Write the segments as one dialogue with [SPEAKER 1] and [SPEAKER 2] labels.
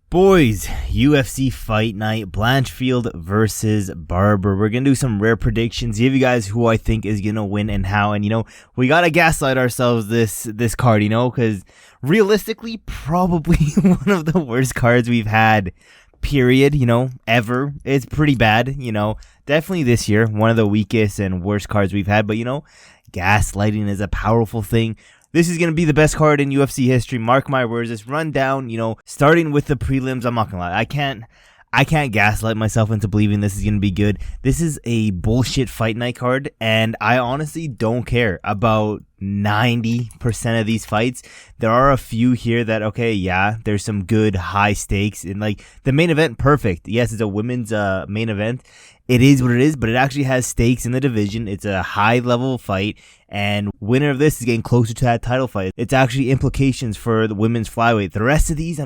[SPEAKER 1] Boys, UFC Fight Night, Blanchfield versus Barber. We're going to do some rare predictions, give you guys who I think is going to win and how. And, we got to gaslight ourselves this card, because realistically, probably one of the worst cards we've had, period, ever. It's pretty bad, definitely this year, one of the weakest and worst cards we've had. But, gaslighting is a powerful thing. This is going to be the best card in UFC history. Mark my words. This rundown, starting with the prelims. I'm not going to lie. I can't gaslight myself into believing this is going to be good. This is a bullshit fight night card, and I honestly don't care about 90% of these fights. There are a few here that, there's some good high stakes. And, the main event, perfect. Yes, it's a women's main event. It is what it is, but it actually has stakes in the division. It's a high-level fight, and winner of this is getting closer to that title fight. It's actually implications for the women's flyweight. The rest of these,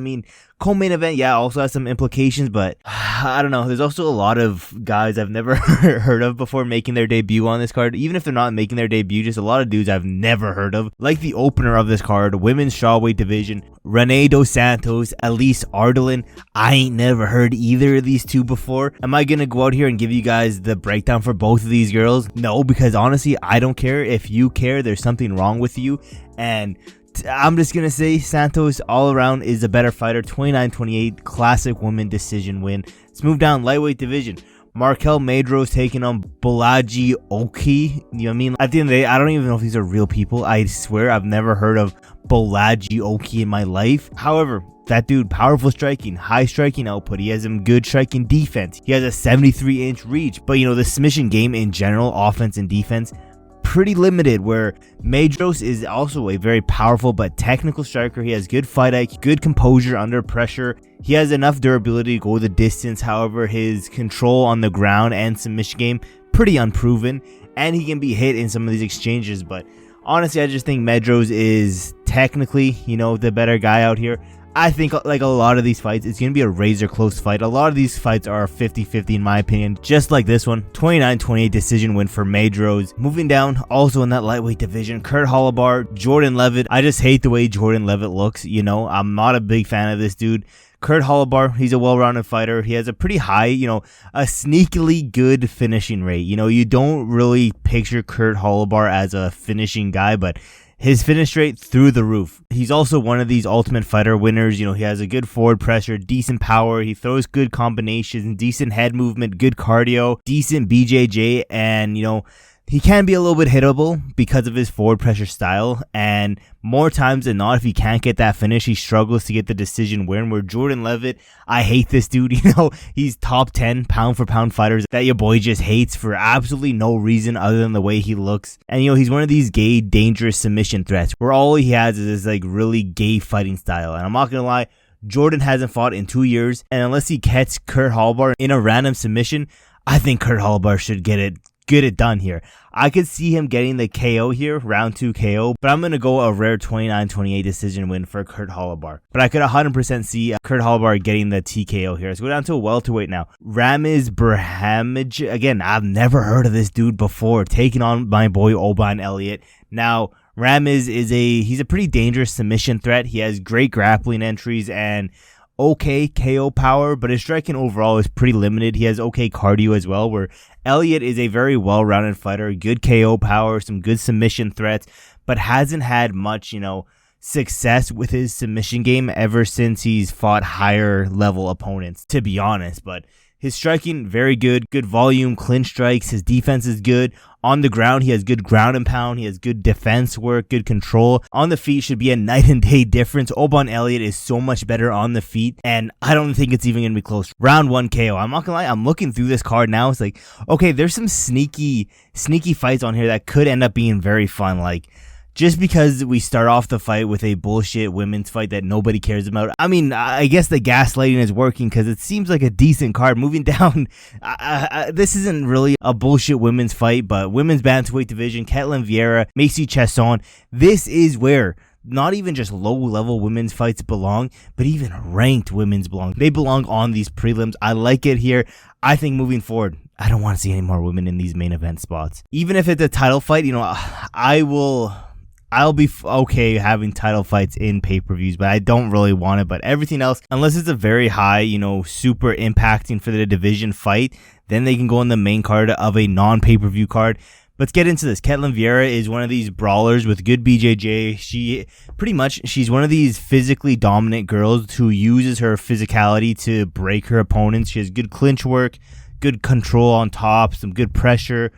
[SPEAKER 1] co-main event, also has some implications, but I don't know. There's also a lot of guys I've never heard of before making their debut on this card. Even if they're not making their debut, just a lot of dudes I've never heard of. Like the opener of this card, women's strawweight division, René dos Santos, Elise Ardelean. I ain't never heard either of these two before. Am I gonna go out here and give you guys the breakdown for both of these girls? No, because honestly, I don't care. If you care, there's something wrong with you. And I'm just going to say Santos all around is a better fighter. 29-28, classic woman decision win. Let's move down lightweight division. Markel Medros taking on Bolaji Oki. At the end of the day, I don't even know if these are real people. I swear I've never heard of Bolaji Oki in my life. However, that dude, powerful striking, high striking output. He has some good striking defense. He has a 73-inch reach. But, the submission game in general, offense and defense, pretty limited, where Medros is also a very powerful but technical striker. He has good fight IQ, good composure under pressure. He has enough durability to go the distance. However, his control on the ground and submission game, pretty unproven, and he can be hit in some of these exchanges. But honestly, I just think Medros is technically, the better guy out here. I think like a lot of these fights, it's going to be a razor close fight. A lot of these fights are 50-50 in my opinion, just like this one. 29-28 decision win for Medros. Moving down, also in that lightweight division, Kurt Holobaugh, Jordan Levitt. I just hate the way Jordan Levitt looks, I'm not a big fan of this dude. Kurt Holobaugh, he's a well-rounded fighter. He has a pretty high, a sneakily good finishing rate. You don't really picture Kurt Holobaugh as a finishing guy, but his finish rate through the roof. He's also one of these Ultimate Fighter winners. He has a good forward pressure, decent power. He throws good combinations, decent head movement, good cardio, decent BJJ, and, he can be a little bit hittable because of his forward pressure style. And more times than not, if he can't get that finish, he struggles to get the decision win. Where Jordan Levitt, I hate this dude. He's top 10 pound for pound fighters that your boy just hates for absolutely no reason other than the way he looks. And he's one of these gay, dangerous submission threats where all he has is this really gay fighting style. And I'm not gonna lie, Jordan hasn't fought in 2 years, and unless he catches Kurt Holobaugh in a random submission, I think Kurt Holobaugh should get it done here. I could see him getting the KO here, round 2 KO, but I'm going to go a rare 29-28 decision win for Kurt Holobaugh. But I could 100% see Kurt Holobaugh getting the TKO here. Let's go down to a welterweight now. Ramiz Brahimaj, again, I've never heard of this dude before, taking on my boy Oban Elliott. Now, Ramiz he's a pretty dangerous submission threat. He has great grappling entries and okay KO power, but his striking overall is pretty limited. He has okay cardio as well, where Elliott is a very well-rounded fighter, good KO power, some good submission threats, but hasn't had much, success with his submission game ever since he's fought higher level opponents, to be honest. But his striking, very good volume, clinch strikes. His defense is good. On the ground, he has good ground and pound. He has good defense work, good control. On the feet should be a night and day difference. Oban Elliott is so much better on the feet, and I don't think it's even going to be close. Round 1 KO. I'm not going to lie, I'm looking through this card now. It's like, okay, there's some sneaky fights on here that could end up being very fun. Just because we start off the fight with a bullshit women's fight that nobody cares about. I guess the gaslighting is working because it seems like a decent card. Moving down, this isn't really a bullshit women's fight, but women's bantamweight division, Ketlen Vieira, Macy Chiasson. This is where not even just low-level women's fights belong, but even ranked women's belong. They belong on these prelims. I like it here. I think moving forward, I don't want to see any more women in these main event spots. Even if it's a title fight, I will I'll be okay having title fights in pay-per-views, but I don't really want it. But everything else, unless it's a very high, super impacting for the division fight, then they can go on the main card of a non-pay-per-view card. Let's get into this. Ketlen Vieira is one of these brawlers with good BJJ. She's one of these physically dominant girls who uses her physicality to break her opponents. She has good clinch work, good control on top, some good pressure,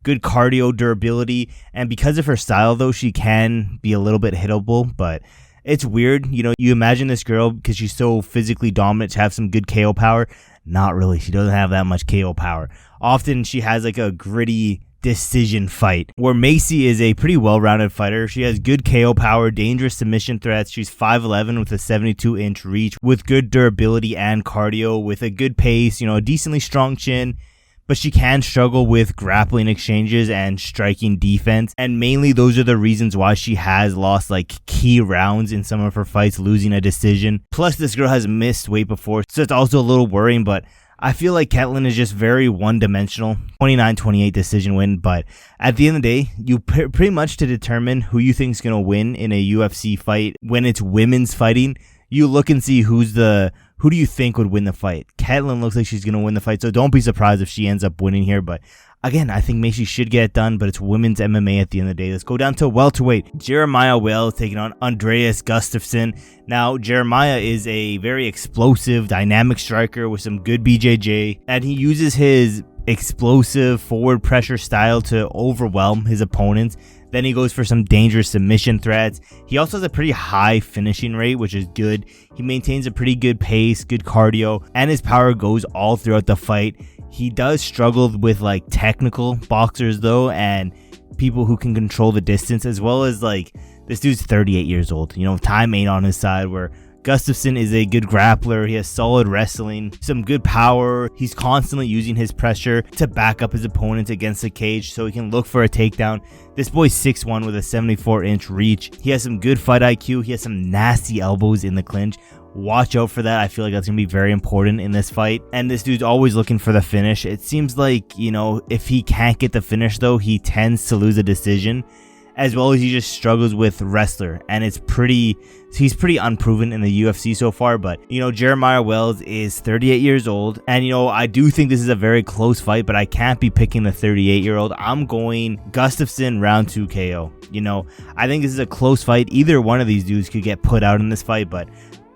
[SPEAKER 1] good cardio durability, and because of her style though, she can be a little bit hittable, but it's weird. You imagine this girl, because she's so physically dominant, to have some good KO power. Not really. She doesn't have that much KO power. Often she has like a gritty decision fight, where Macy is a pretty well-rounded fighter. She has good KO power, dangerous submission threats. She's 5'11" with a 72-inch reach, with good durability and cardio, with a good pace, a decently strong chin. But she can struggle with grappling exchanges and striking defense. And mainly those are the reasons why she has lost like key rounds in some of her fights, losing a decision. Plus this girl has missed weight before, so it's also a little worrying. But I feel like Ketlen is just very one-dimensional. 29-28 decision win. But at the end of the day, you pretty much, to determine who you think is going to win in a UFC fight when it's women's fighting, you look and see who do you think would win the fight. Ketlen looks like she's going to win the fight, so don't be surprised if she ends up winning here. But again, I think Macy should get it done, but it's women's MMA at the end of the day. Let's go down to welterweight. Jeremiah Wells taking on Andreas Gustafsson. Now, Jeremiah is a very explosive, dynamic striker with some good BJJ, and he uses his explosive forward pressure style to overwhelm his opponents. Then he goes for some dangerous submission threats. He also has a pretty high finishing rate, which is good. He maintains a pretty good pace, good cardio, and his power goes all throughout the fight. He does struggle with like technical boxers though, and people who can control the distance, as well as like this dude's 38 years old. Time ain't on his side, where Gustafsson is a good grappler. He has solid wrestling, some good power. He's constantly using his pressure to back up his opponents against the cage so he can look for a takedown. This boy's 6'1" with a 74-inch reach. He has some good fight IQ. He has some nasty elbows in the clinch. Watch out for that. I feel like that's going to be very important in this fight. And this dude's always looking for the finish. It seems like, if he can't get the finish though, he tends to lose a decision, as well as he just struggles with wrestler, and he's pretty unproven in the UFC so far. But Jeremiah Wells is 38 years old, and I do think this is a very close fight, but I can't be picking the 38-year-old. I'm going Gustafsson round 2 KO. I think this is a close fight. Either one of these dudes could get put out in this fight, but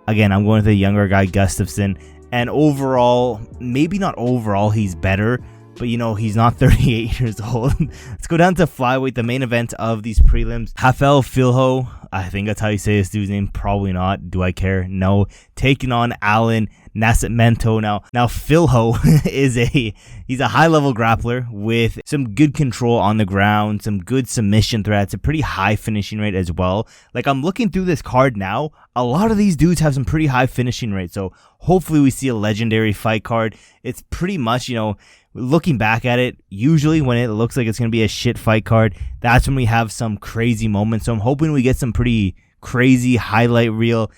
[SPEAKER 1] again, I'm going with the younger guy, Gustafsson. And overall, maybe not overall he's better, but he's not 38 years old. Let's go down to flyweight, the main event of these prelims. Jafel Filho, I think that's how you say this dude's name. Probably not. Do I care? No. Taking on Allan Nascimento. Now Filho he's a high-level grappler with some good control on the ground, some good submission threats, a pretty high finishing rate as well. Like, I'm looking through this card now, a lot of these dudes have some pretty high finishing rates, so hopefully we see a legendary fight card. It's pretty much, looking back at it, usually when it looks like it's going to be a shit fight card, that's when we have some crazy moments. So I'm hoping we get some pretty crazy highlight reel,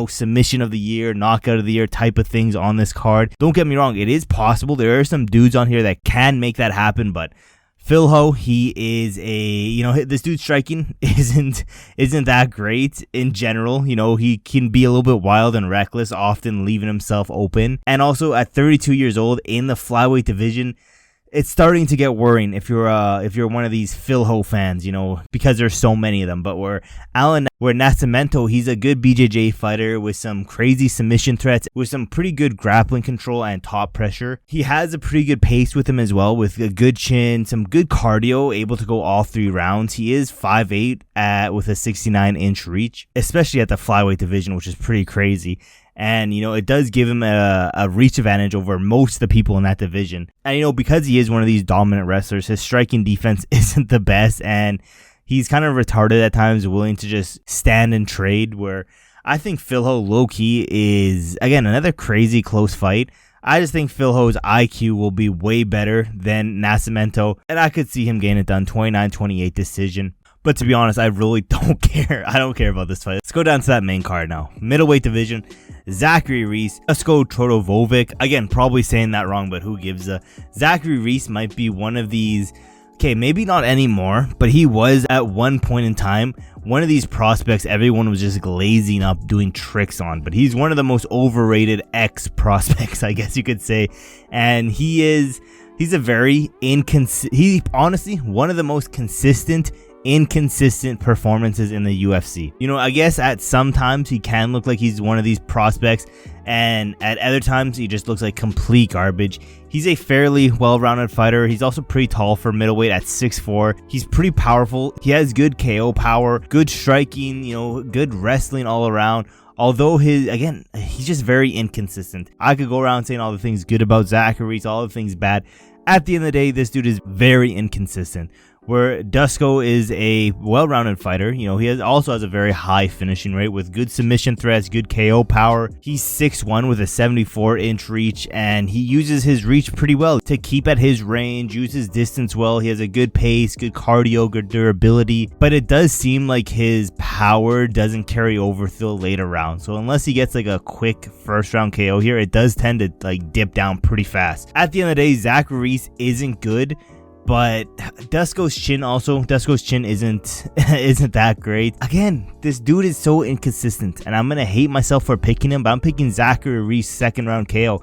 [SPEAKER 1] submission of the year, knockout of the year type of things on this card. Don't get me wrong, it is possible. There are some dudes on here that can make that happen, but Filho, he is this dude's striking isn't that great in general. He can be a little bit wild and reckless, often leaving himself open. And also at 32 years old in the flyweight division, it's starting to get worrying if you're one of these Filho fans, because there's so many of them. But where Nascimento, he's a good BJJ fighter with some crazy submission threats, with some pretty good grappling control and top pressure. He has a pretty good pace with him as well, with a good chin, some good cardio, able to go all 3 rounds. He is 5'8" with a 69-inch reach, especially at the flyweight division, which is pretty crazy. And, it does give him a reach advantage over most of the people in that division. And, because he is one of these dominant wrestlers, his striking defense isn't the best. And he's kind of retarded at times, willing to just stand and trade, where I think Filho low-key is, again, another crazy close fight. I just think Filho's IQ will be way better than Nascimento, and I could see him getting it done, 29-28 decision. But to be honest, I really don't care. I don't care about this fight. Let's go down to that main card now. Middleweight division, Zachary Reese, Duško Todorović. Again, probably saying that wrong, but who gives a... Zachary Reese might be one of these... Okay, maybe not anymore, but he was at one point in time one of these prospects everyone was just glazing up doing tricks on, but he's one of the most overrated X prospects, I guess you could say. And he's a very honestly one of the most inconsistent performances in the UFC. You know, I guess at some times he can look like he's one of these prospects, and at other times he just looks like complete garbage. He's a fairly well-rounded fighter. He's also pretty tall for middleweight at 6'4". He's pretty powerful. He has good KO power, good striking, you know, good wrestling all around. Although he's just very inconsistent. I could go around saying all the things good about Zachary, all the things bad. At the end of the day, this dude is very inconsistent. Where Duško is a well-rounded fighter, you know, he also has a very high finishing rate with good submission threats, good KO power. He's 6'1" with a 74-inch reach, and he uses his reach pretty well to keep at his range, uses distance well. He has a good pace, good cardio, good durability, but it does seem like his power doesn't carry over through the later rounds. So unless he gets like a quick first round KO here, it does tend to like dip down pretty fast. At the end of the day, Zachary isn't good. But Duško's chin isn't that great. Again, this dude is so inconsistent, and I'm gonna hate myself for picking him, but I'm picking Zachary Reese second round KO.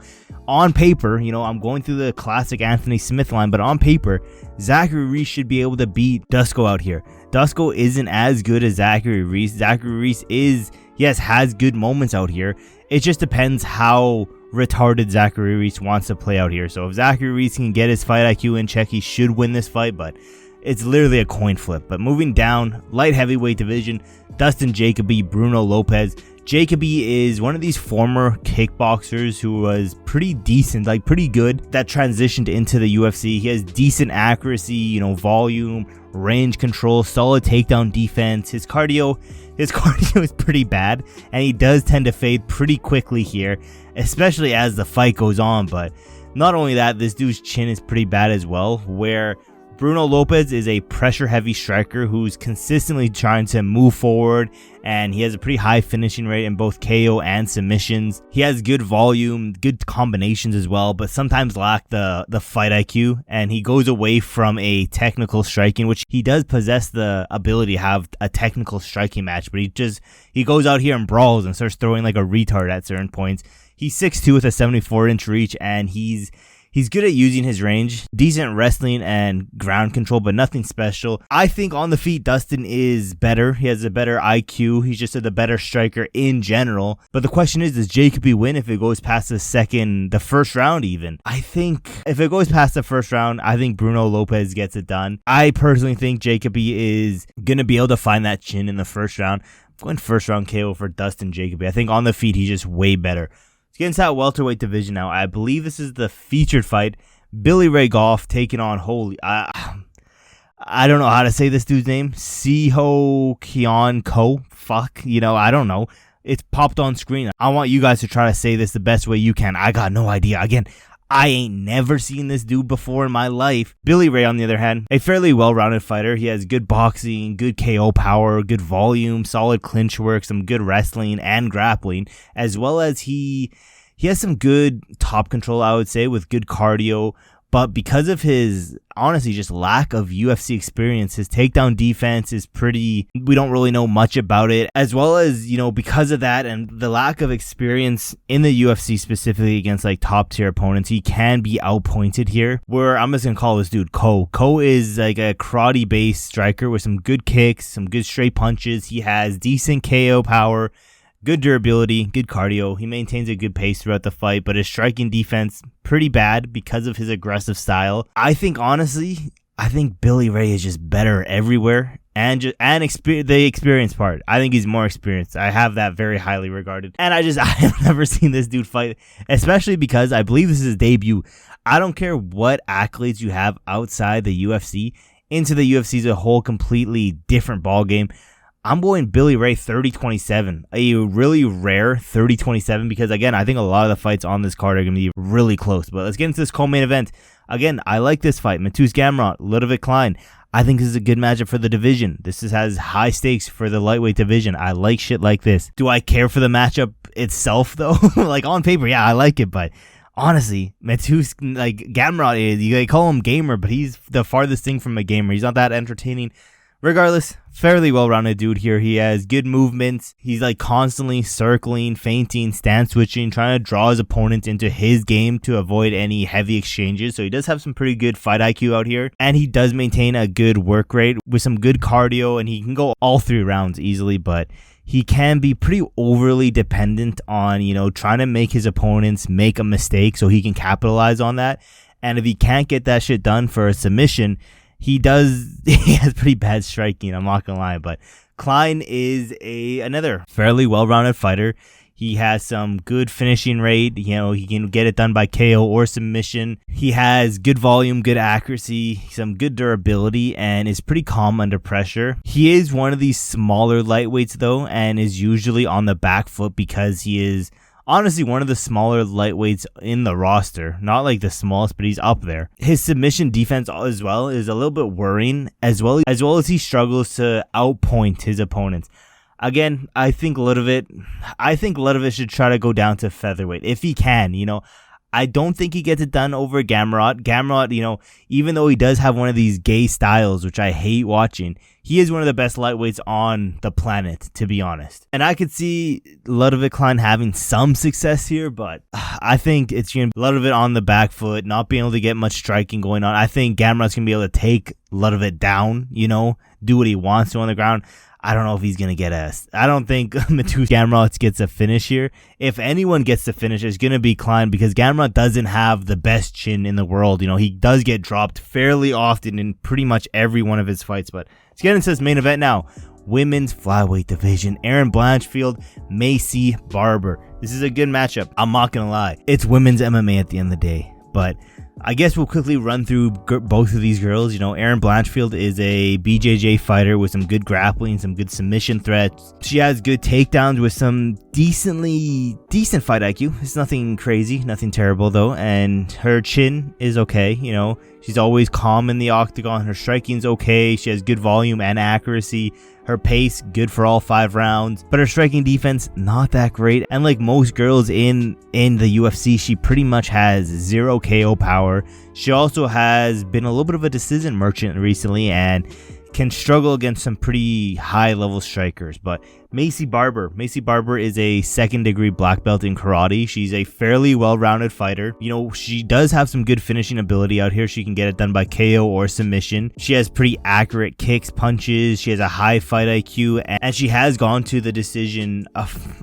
[SPEAKER 1] On paper, you know, I'm going through the classic Anthony Smith line, but on paper, Zachary Reese should be able to beat Duško out here. Duško isn't as good as Zachary Reese. Zachary Reese has good moments out here. It just depends how retarded Zachary Reese wants to play out here. So if Zachary Reese can get his fight IQ in check, he should win this fight, but it's literally a coin flip. But moving down, light heavyweight division, Dustin Jacoby, Bruno Lopes. Jacoby is one of these former kickboxers who was pretty decent, like pretty good, that transitioned into the UFC. He has decent accuracy, you know, volume, range control, solid takedown defense. His cardio is pretty bad, and he does tend to fade pretty quickly here, especially as the fight goes on. But not only that, this dude's chin is pretty bad as well, where Bruno Lopes is a pressure-heavy striker who's consistently trying to move forward, and he has a pretty high finishing rate in both KO and submissions. He has good volume, good combinations as well, but sometimes lack the fight IQ, and he goes away from a technical striking, which he does possess the ability to have a technical striking match, but he goes out here and brawls and starts throwing like a retard at certain points. He's 6'2" with a 74-inch reach, and he's good at using his range, decent wrestling and ground control, but nothing special. I think on the feet, Dustin is better. He has a better IQ. He's just the better striker in general. But the question is, does Jacoby win if it goes past the first round even? I think if it goes past the first round, I think Bruno Lopes gets it done. I personally think Jacoby is going to be able to find that chin in the first round. I'm going first round KO for Dustin Jacoby. I think on the feet, he's just way better. Get into that welterweight division now. I believe this is the featured fight. Billy Ray Goff taking on I don't know how to say this dude's name. Seokhyeon Ko. Fuck. You know, I don't know. It's popped on screen. I want you guys to try to say this the best way you can. I got no idea. Again, I ain't never seen this dude before in my life. Billy Ray, on the other hand, a fairly well-rounded fighter. He has good boxing, good KO power, good volume, solid clinch work, some good wrestling and grappling, as well as he has some good top control, I would say, with good cardio. But because of his, honestly, just lack of UFC experience, his takedown defense is we don't really know much about it. As well as, you know, because of that and the lack of experience in the UFC specifically against like top tier opponents, he can be outpointed here. Where I'm just going to call this dude Ko. Ko is like a karate based striker with some good kicks, some good straight punches. He has decent KO power, good durability, good cardio. He maintains a good pace throughout the fight, but his striking defense pretty bad because of his aggressive style. I think Billy Ray is just better everywhere, and the experience part. I think he's more experienced. I have that very highly regarded, and I have never seen this dude fight, especially because I believe this is his debut. I don't care what accolades you have outside the UFC. Into the UFC is a whole completely different ball game. I'm going Billy Ray 30-27, a really rare 30-27, because again, I think a lot of the fights on this card are going to be really close. But let's get into this co-main event. Again, I like this fight. Mateusz Gamrot, Ludovit Klein. I think this is a good matchup for the division. This has high stakes for the lightweight division. I like shit like this. Do I care for the matchup itself though? Like on paper, yeah, I like it, but honestly, Mateusz, like Gamrot is, they call him gamer, but he's the farthest thing from a gamer. He's not that entertaining. regardless, fairly well-rounded dude here. He has good movements. He's like constantly circling, feinting, stance switching, trying to draw his opponents into his game to avoid any heavy exchanges. So he does have some pretty good fight IQ out here, and he does maintain a good work rate with some good cardio, and he can go all 3 rounds easily, but he can be pretty overly dependent on, trying to make his opponents make a mistake so he can capitalize on that. And if he can't get that shit done for a submission, he has pretty bad striking, I'm not gonna lie. But Klein is another fairly well-rounded fighter. He has some good finishing rate. He can get it done by KO or submission. He has good volume, good accuracy, some good durability, and is pretty calm under pressure. He is one of these smaller lightweights though, and is usually on the back foot because he is honestly one of the smaller lightweights in the roster. Not like the smallest, but he's up there. His submission defense as well is a little bit worrying, as well as he struggles to outpoint his opponents. Again, I think Ludovit should try to go down to featherweight if he can. I don't think he gets it done over Gamrot. Gamrot, even though he does have one of these gay styles, which I hate watching, he is one of the best lightweights on the planet, to be honest. And I could see Ludovit Klein having some success here, but I think it's going to be Ludovit on the back foot, not being able to get much striking going on. I think Gamrot's going to be able to take Ludovit down, do what he wants to on the ground. I don't know if he's going to get I don't think Mateusz Gamrot gets a finish here. If anyone gets the finish, it's going to be Klein, because Gamrot doesn't have the best chin in the world. He does get dropped fairly often in pretty much every one of his fights. But let's get into this main event now. Women's flyweight division. Erin Blanchfield, Macy Barber. This is a good matchup. I'm not going to lie. It's women's MMA at the end of the day. But I guess we'll quickly run through both of these girls. Erin Blanchfield is a BJJ fighter with some good grappling, some good submission threats. She has good takedowns with some decent fight IQ. It's nothing crazy, nothing terrible though. And her chin is okay. She's always calm in the octagon. Her striking's okay. She has good volume and accuracy. Her pace, good for all 5 rounds, but her striking defense, not that great. And like most girls in the UFC, she pretty much has 0 KO power. She also has been a little bit of a decision merchant recently and can struggle against some pretty high level strikers. But Macy Barber is a 2nd degree black belt in karate. She's a fairly well-rounded fighter. She does have some good finishing ability out here. She can get it done by KO or submission. She has pretty accurate kicks, punches. She has a high fight IQ, and she has gone to the decision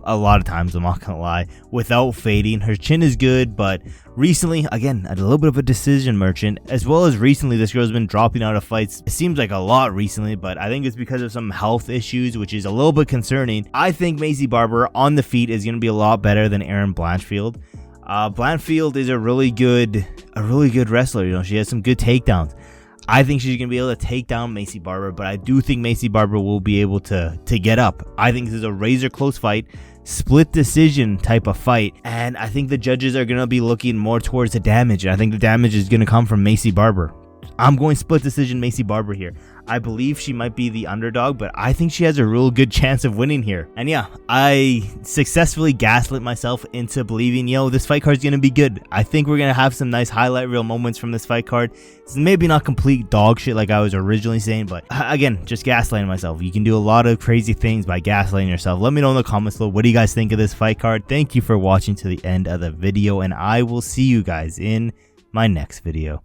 [SPEAKER 1] a lot of times, I'm not gonna lie, without fading. Her chin is good, but recently, again, a little bit of a decision merchant. As well as recently, this girl's been dropping out of fights. It seems like a lot recently, but I think it's because of some health issues, which is a little bit concerning. I think Macy Barber on the feet is going to be a lot better than Erin Blanchfield. Blanchfield is a really good wrestler. She has some good takedowns. I think she's going to be able to take down Macy Barber, but I do think Macy Barber will be able to get up. I think this is a razor close fight, split decision type of fight, and I think the judges are going to be looking more towards the damage, and I think the damage is going to come from Macy Barber. I'm going split decision Macy Barber here. I believe she might be the underdog, but I think she has a real good chance of winning here. And yeah, I successfully gaslit myself into believing, this fight card is going to be good. I think we're going to have some nice highlight reel moments from this fight card. It's maybe not complete dog shit like I was originally saying, but again, just gaslighting myself. You can do a lot of crazy things by gaslighting yourself. Let me know in the comments below, what do you guys think of this fight card? Thank you for watching to the end of the video, and I will see you guys in my next video.